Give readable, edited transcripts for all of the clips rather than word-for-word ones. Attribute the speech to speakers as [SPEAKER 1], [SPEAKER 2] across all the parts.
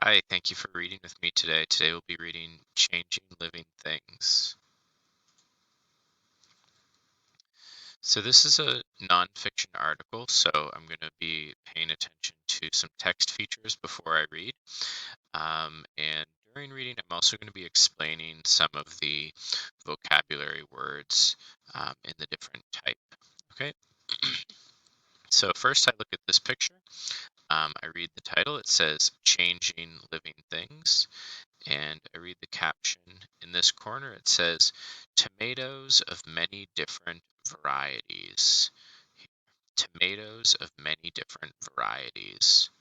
[SPEAKER 1] Hi, thank you for reading with me today. Today we'll be reading Changing Living Things. So this is a nonfiction article, so I'm going to be paying attention to some text features before I read. And during reading, I'm also going to be explaining some of the vocabulary words in the different type. Okay, so first I look at this picture. I read the title. It says Changing Living Things. And I read the caption. In this corner, it says, tomatoes of many different varieties. Tomatoes of many different varieties.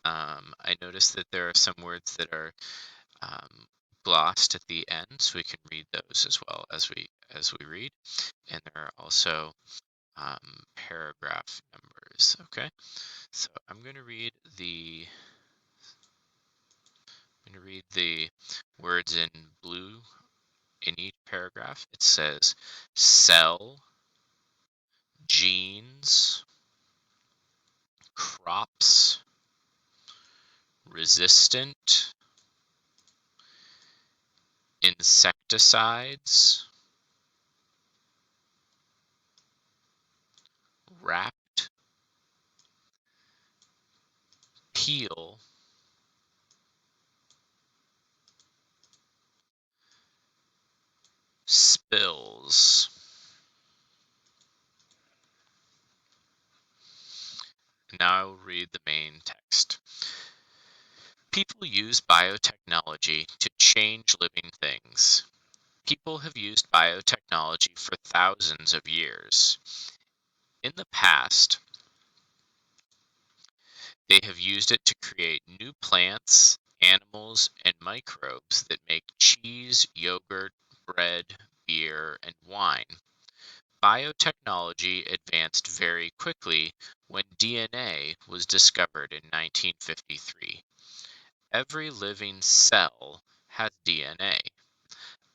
[SPEAKER 1] I notice that there are some words that are glossed at the end, so we can read those as well as we read. And there are also paragraph numbers. Okay, so I'm going to read the words in blue. In each paragraph, it says cell, genes, crops, resistant, insecticides, wrapped, peel, spills. Now I'll read the main text. People use biotechnology to change living things. People have used biotechnology for thousands of years. In the past, they have used it to create new plants, animals, and microbes that make cheese, yogurt, bread, beer, and wine. Biotechnology advanced very quickly when DNA was discovered in 1953. Every living cell has DNA.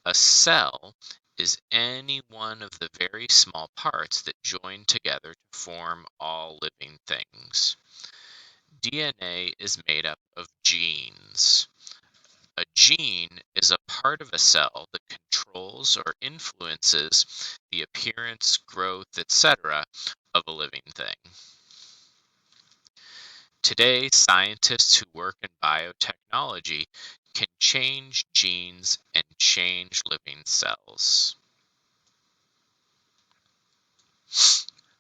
[SPEAKER 1] A cell is any one of the very small parts that join together to form all living things. DNA is made up of genes. A gene is a part of a cell that controls or influences the appearance, growth, etc. of a living thing. Today, scientists who work in biotechnology can change genes and change living cells.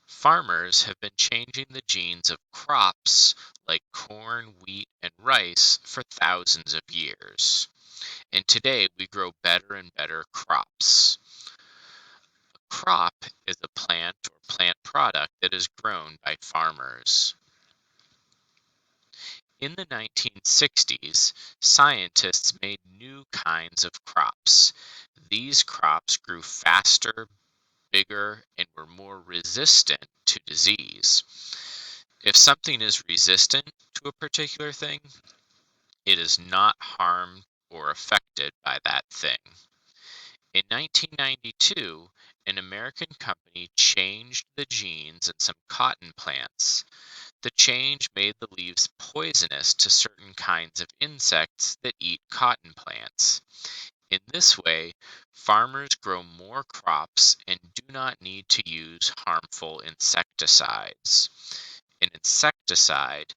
[SPEAKER 1] Farmers have been changing the genes of crops like corn, wheat, and rice for thousands of years. And today we grow better and better crops. A crop is a plant or plant product that is grown by farmers. In the 1960s, scientists made new kinds of crops. These crops grew faster, bigger, and were more resistant to disease. If something is resistant to a particular thing, it is not harmed or affected by that thing. In 1992, an American company changed the genes in some cotton plants. The change made the leaves poisonous to certain kinds of insects that eat cotton plants. In this way, farmers grow more crops and do not need to use harmful insecticides. An insecticide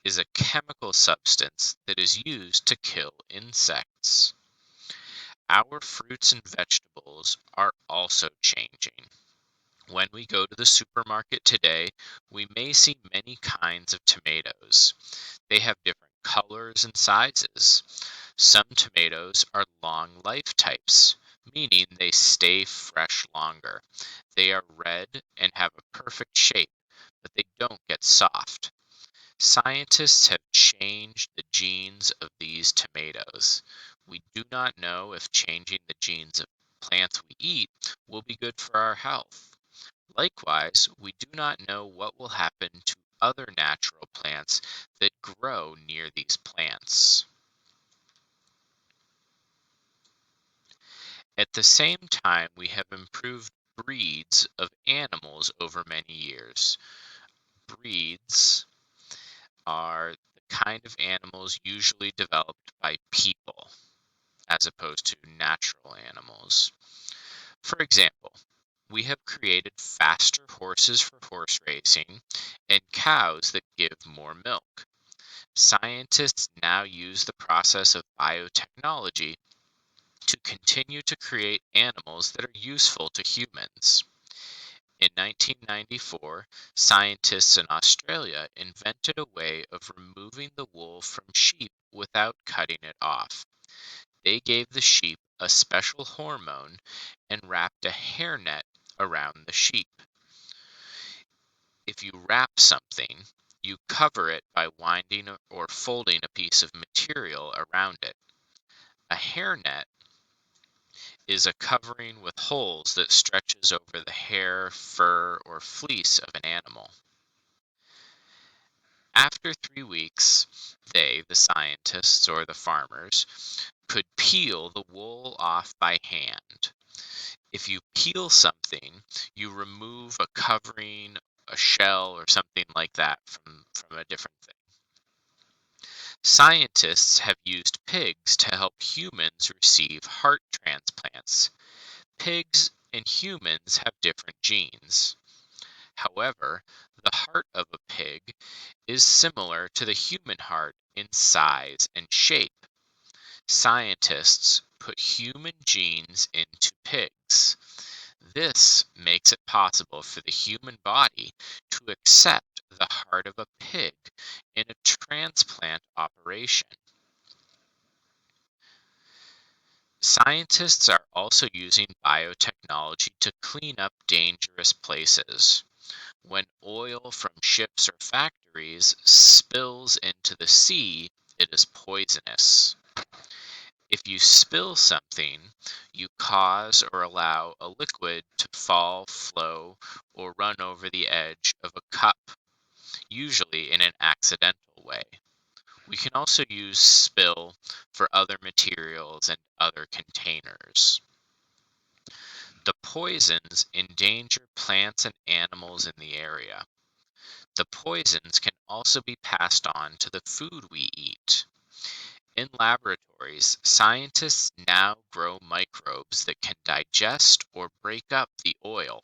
[SPEAKER 1] is a chemical substance that is used to kill insects. Our fruits and vegetables are also changing. When we go to the supermarket today, we may see many kinds of tomatoes. They have different colors and sizes. Some tomatoes are long life types, meaning they stay fresh longer. They are red and have a perfect shape, but they don't get soft. Scientists have changed the genes of these tomatoes. We do not know if changing the genes of plants we eat will be good for our health. Likewise, we do not know what will happen to other natural plants that grow near these plants. At the same time, we have improved breeds of animals over many years. breeds are the kind of animals usually developed by people as opposed to natural animals. For example, we have created faster horses for horse racing and cows that give more milk. Scientists now use the process of biotechnology to continue to create animals that are useful to humans. In 1994, scientists in Australia invented a way of removing the wool from sheep without cutting it off. They gave the sheep a special hormone and wrapped a hairnet around the sheep. If you wrap something, you cover it by winding or folding a piece of material around it. A hairnet is a covering with holes that stretches over the hair, fur, or fleece of an animal. After 3 weeks, the scientists or the farmers, could peel the wool off by hand. If you peel something, you remove a covering, a shell, or something like that from a different thing. Scientists have used pigs to help humans receive heart transplants. Pigs and humans have different genes. However, the heart of a pig is similar to the human heart in size and shape. Scientists put human genes into pigs. This makes it possible for the human body to accept the heart of a pig in a transplant operation. Scientists are also using biotechnology to clean up dangerous places. When oil from ships or factories spills into the sea, it is poisonous. If you spill something, you cause or allow a liquid to fall, flow, or run over the edge of a cup, usually in an accidental way. We can also use spill for other materials and other containers. The poisons endanger plants and animals in the area. The poisons can also be passed on to the food we eat. In laboratories, scientists now grow microbes that can digest or break up the oil.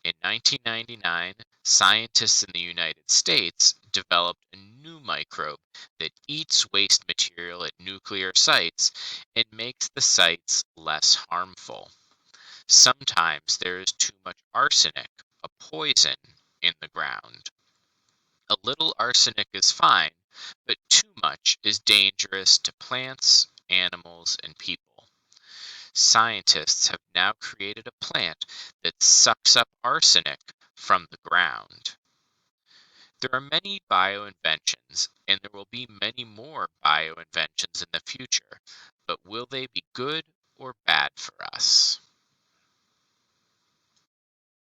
[SPEAKER 1] In 1999, scientists in the United States developed a new microbe that eats waste material at nuclear sites and makes the sites less harmful. Sometimes there is too much arsenic, a poison, in the ground. A little arsenic is fine, but too much is dangerous to plants, animals, and people. Scientists have now created a plant that sucks up arsenic from the ground. There are many bioinventions, and there will be many more bioinventions in the future, but will they be good or bad for us?